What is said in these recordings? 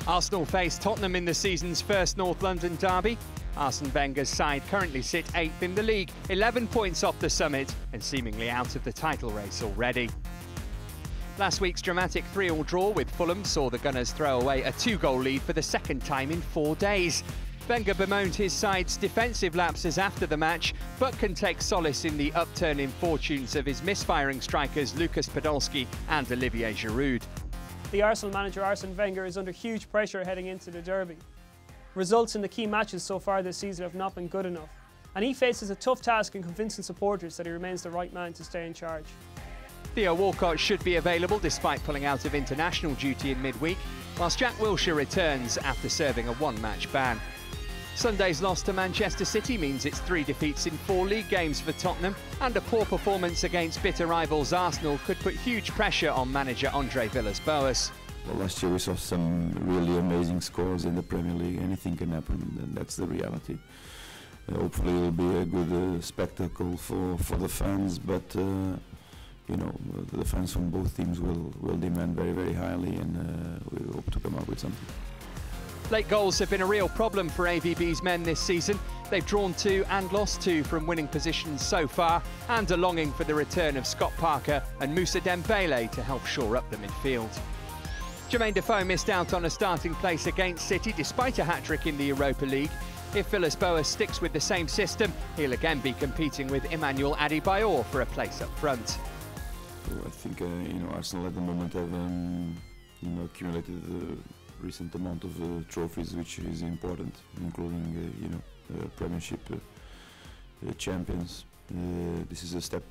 Arsenal face Tottenham in the season's first North London derby. Arsene Wenger's side currently sit 8th in the league, 11 points off the summit and seemingly out of the title race already. Last week's dramatic 3-3 draw with Fulham saw the Gunners throw away a 2-goal lead for the second time in 4 days. Wenger bemoaned his side's defensive lapses after the match, but can take solace in the upturning fortunes of his misfiring strikers Lucas Podolski and Olivier Giroud. The Arsenal manager Arsene Wenger is under huge pressure heading into the derby. Results in the key matches so far this season have not been good enough, and he faces a tough task in convincing supporters that he remains the right man to stay in charge. Theo Walcott should be available despite pulling out of international duty in midweek, whilst Jack Wilshere returns after serving a one-match ban. Sunday's loss to Manchester City means it's 3 defeats in 4 league games for Tottenham, and a poor performance against bitter rivals Arsenal could put huge pressure on manager Andre Villas-Boas. Well, last year we saw some really amazing scores in the Premier League. Anything can happen, and that's the reality. Hopefully it will be a good spectacle for the fans, but you know, the fans from both teams will demand very, very highly, and we hope to come up with something. Late goals have been a real problem for AVB's men this season. They've drawn 2 and lost 2 from winning positions so far, and are longing for the return of Scott Parker and Moussa Dembele to help shore up the midfield. Jermaine Defoe missed out on a starting place against City despite a hat-trick in the Europa League. If Villas-Boas sticks with the same system, he'll again be competing with Emmanuel Adebayor for a place up front. I think you know, Arsenal at the moment have you know, accumulated a recent amount of trophies, which is important, including you know, Premiership champions. This is a step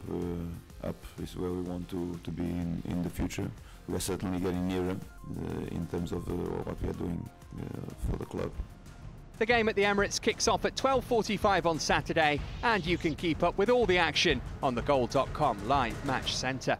up. This is where we want to be in the future. We are certainly getting nearer in terms of what we are doing for the club. The game at the Emirates kicks off at 12:45 on Saturday, and you can keep up with all the action on the Goal.com live match centre.